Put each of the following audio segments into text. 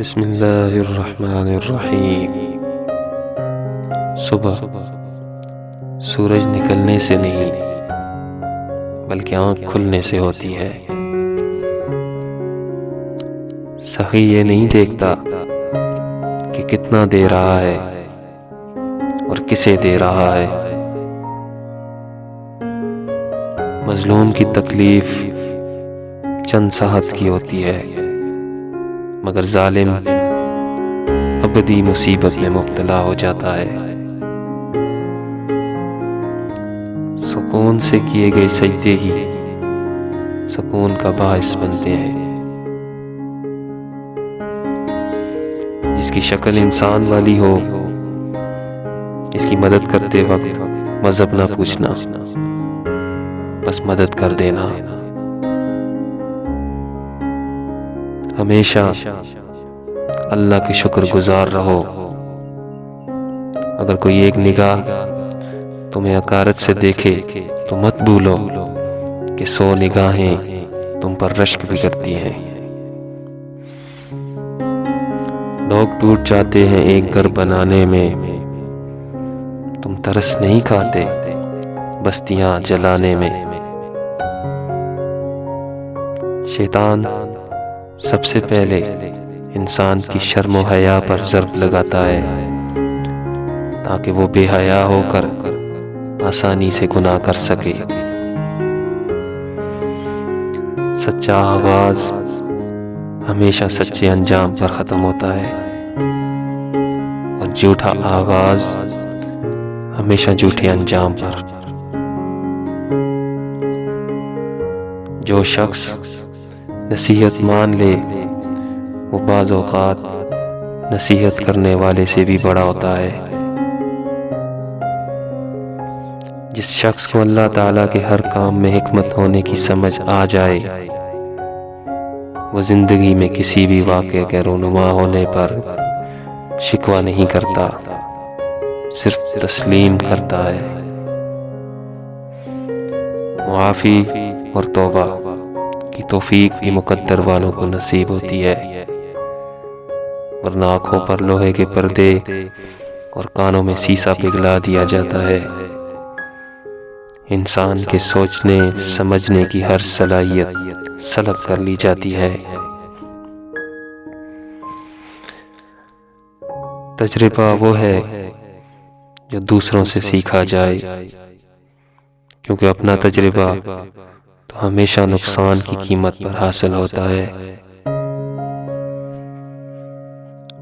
بسم اللہ الرحمن الرحیم۔ صبح سورج نکلنے سے نہیں بلکہ آنکھ کھلنے سے ہوتی ہے۔ سخی یہ نہیں دیکھتا کہ کتنا دے رہا ہے اور کسے دے رہا ہے۔ مظلوم کی تکلیف چند ساعت کی ہوتی ہے، مگر ظالم ابدی مصیبت میں مبتلا ہو جاتا ہے۔ سکون سے کیے گئے سجدے ہی سکون کا باعث بنتے ہیں۔ جس کی شکل انسان والی ہو، اس کی مدد کرتے وقت مذہب نہ پوچھنا، بس مدد کر دینا۔ ہمیشہ اللہ کے شکر گزار رہو۔ اگر کوئی ایک نگاہ تمہیں حقارت سے دیکھے تو مت بھولو کہ 100 نگاہیں تم پر رشک بھی کرتی ہیں۔ لوگ ٹوٹ جاتے ہیں ایک گھر بنانے میں، تم ترس نہیں کھاتے بستیاں جلانے میں۔ شیطان سب سے پہلے انسان کی شرم و حیا پر ضرب لگاتا ہے تاکہ وہ بے حیا ہو کر آسانی سے گناہ کر سکے۔ سچا آغاز ہمیشہ سچے انجام پر ختم ہوتا ہے، اور جھوٹا آغاز ہمیشہ جھوٹے انجام پر۔ جو شخص نصیحت مان لے وہ بعض اوقات نصیحت کرنے والے سے بھی بڑا ہوتا ہے۔ جس شخص کو اللہ تعالیٰ کے ہر کام میں حکمت ہونے کی سمجھ آ جائے، وہ زندگی میں کسی بھی واقعے کے رونما ہونے پر شکوہ نہیں کرتا، صرف تسلیم کرتا ہے۔ معافی اور توبہ کی توفیق بھی مقدر والوں کو نصیب ہوتی ہے، ورنہ آنکھوں پر لوہے کے پردے اور کانوں میں سیسا پگھلا دیا جاتا ہے۔ انسان کے سوچنے سمجھنے کی ہر صلاحیت سلب کر لی جاتی ہے۔ تجربہ وہ ہے جو دوسروں سے سیکھا جائے، کیونکہ اپنا تجربہ تو ہمیشہ نقصان کی قیمت پر حاصل ہوتا ہے۔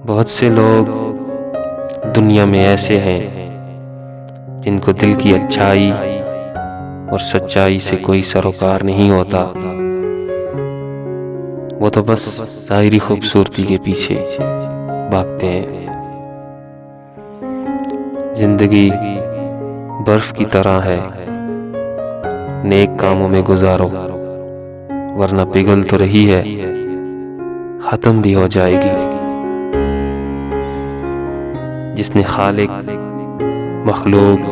بہت سے لوگ دنیا میں ایسے ہیں جن کو دل کی اچھائی اور سچائی سے کوئی سروکار نہیں ہوتا، وہ تو بس ظاہری خوبصورتی کے پیچھے بھاگتے ہیں۔ زندگی برف کی طرح ہے، نیک کاموں میں گزارو ورنہ پگھل تو رہی ہے، ختم بھی ہو جائے گی۔ جس نے خالق، مخلوق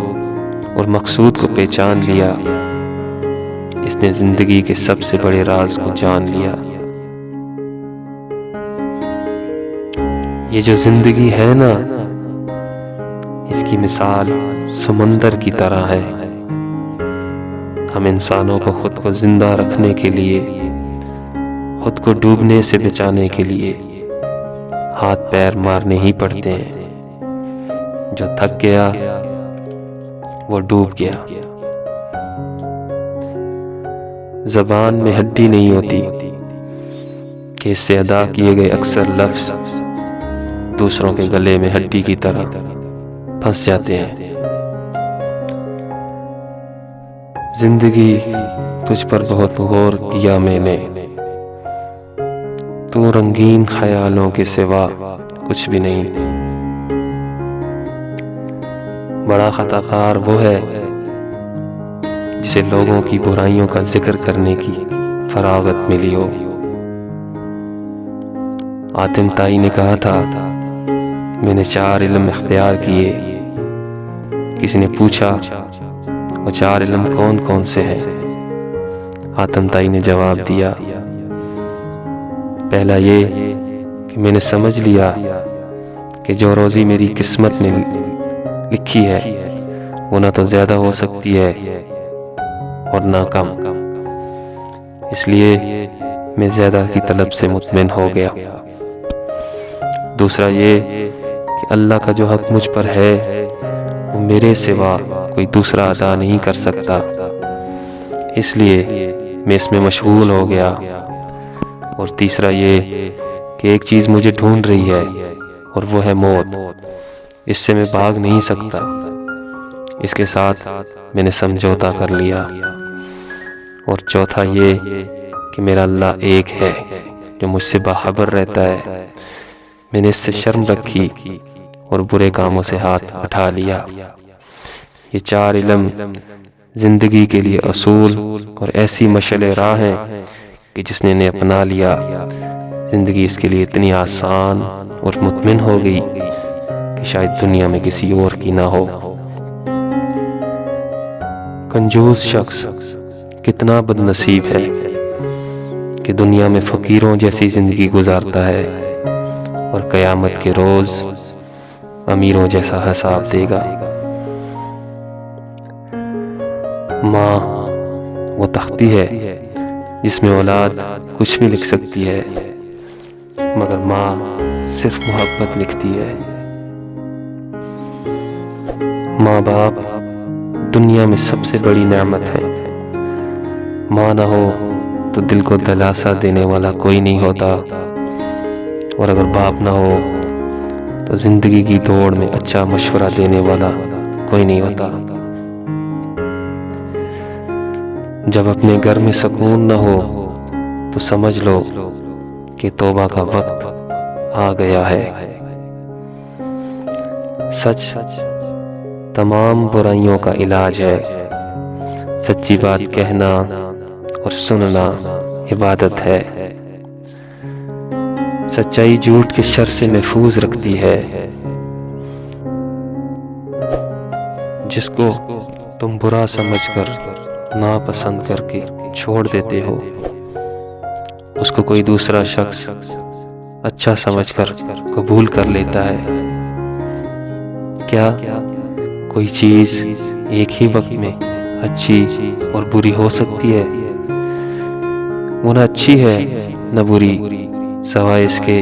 اور مقصود کو پہچان لیا، اس نے زندگی کے سب سے بڑے راز کو جان لیا۔ یہ جو زندگی ہے نا، اس کی مثال سمندر کی طرح ہے۔ ہم انسانوں کو خود کو زندہ رکھنے کے لیے، خود کو ڈوبنے سے بچانے کے لیے ہاتھ پیر مارنے ہی پڑتے ہیں۔ جو تھک گیا وہ ڈوب گیا۔ زبان میں ہڈی نہیں ہوتی کہ اس سے ادا کیے گئے اکثر لفظ دوسروں کے گلے میں ہڈی کی طرح پھنس جاتے ہیں۔ زندگی تجھ پر بہت غور کیا میں نے، تو رنگین خیالوں کے سوا کچھ بھی نہیں۔ بڑا خطا کار وہ ہے جسے لوگوں کی برائیوں کا ذکر کرنے کی فراغت ملی ہو۔ آتم تائی نے کہا تھا، میں نے 4 علم اختیار کیے۔ کسی نے پوچھا وہ 4 علم کون کون سے ہیں؟ آتم تائی نے جواب دیا، پہلا یہ کہ کہ میں نے سمجھ لیا کہ جو روزی میری قسمت میں لکھی ہے وہ نہ تو زیادہ ہو سکتی ہے اور نہ کم، اس لیے میں زیادہ کی طلب سے مطمئن ہو گیا۔ دوسرا یہ کہ اللہ کا جو حق مجھ پر ہے وہ میرے سوا کوئی دوسرا ادا نہیں کر سکتا، اس لیے میں اس میں مشغول ہو گیا۔ اور تیسرا یہ کہ ایک چیز مجھے ڈھونڈ رہی ہے اور وہ ہے موت، اس سے میں بھاگ نہیں سکتا، اس کے ساتھ میں نے سمجھوتا کر لیا۔ اور چوتھا یہ کہ میرا اللہ ایک ہے جو مجھ سے باخبر رہتا ہے، میں نے اس سے شرم رکھی اور برے کاموں سے ہاتھ اٹھا لیا۔ یہ 4 علم زندگی کے لیے اصول اور ایسی مشعل راہ ہیں کہ جس نے انہیں اپنا لیا زندگی اس کے لیے اتنی آسان اور مطمئن ہو گئی کہ شاید دنیا میں کسی اور کی نہ ہو۔ کنجوس شخص کتنا بد نصیب ہے کہ دنیا میں فقیروں جیسی زندگی گزارتا ہے اور قیامت کے روز امیروں جیسا حساب دے گا۔ ماں وہ تختی ہے جس میں اولاد کچھ بھی لکھ سکتی ہے، مگر ماں صرف محبت لکھتی ہے۔ ماں باپ دنیا میں سب سے بڑی نعمت ہے۔ ماں نہ ہو تو دل کو دلاسا دینے والا کوئی نہیں ہوتا، اور اگر باپ نہ ہو تو زندگی کی دوڑ میں اچھا مشورہ دینے والا کوئی نہیں ہوتا۔ جب اپنے گھر میں سکون نہ ہو تو سمجھ لو کہ توبہ کا وقت آ گیا ہے۔ سچ تمام برائیوں کا علاج ہے، سچی بات کہنا اور سننا عبادت ہے۔ سچائی جھوٹ کے شر سے محفوظ رکھتی ہے۔ جس کو تم برا سمجھ کر ناپسند کر کے چھوڑ دیتے ہو، اس کو کوئی دوسرا شخص اچھا سمجھ کر قبول کر لیتا ہے۔ کیا کوئی چیز ایک ہی وقت میں اچھی اور بری ہو سکتی ہے؟ وہ نہ اچھی ہے نہ بری، سوائے اس کے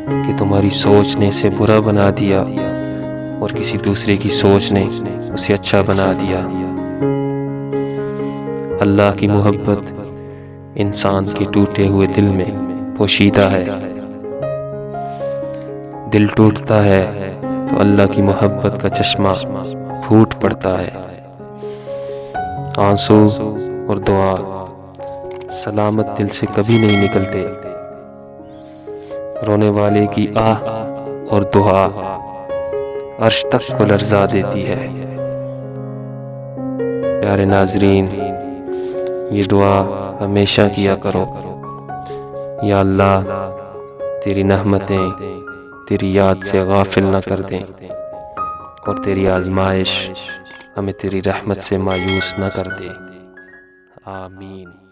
کہ تمہاری سوچ نے اسے برا بنا دیا اور کسی دوسرے کی سوچ نے اسے اچھا بنا دیا۔ اللہ کی محبت انسان کے ٹوٹے ہوئے دل میں پوشیدہ ہے۔ دل ٹوٹتا ہے تو اللہ کی محبت کا چشمہ پھوٹ پڑتا ہے۔ آنسو اور دعا سلامت دل سے کبھی نہیں نکلتے۔ رونے والے کی آہ اور دعا عرش تک کو لرزا دیتی ہے۔ پیارے ناظرین، یہ دعا ہمیشہ کیا کرو، یا اللہ تیری نعمتیں تیری یاد سے غافل نہ کر دیں، اور تیری آزمائش ہمیں تیری رحمت سے مایوس نہ کر دے۔ آمین۔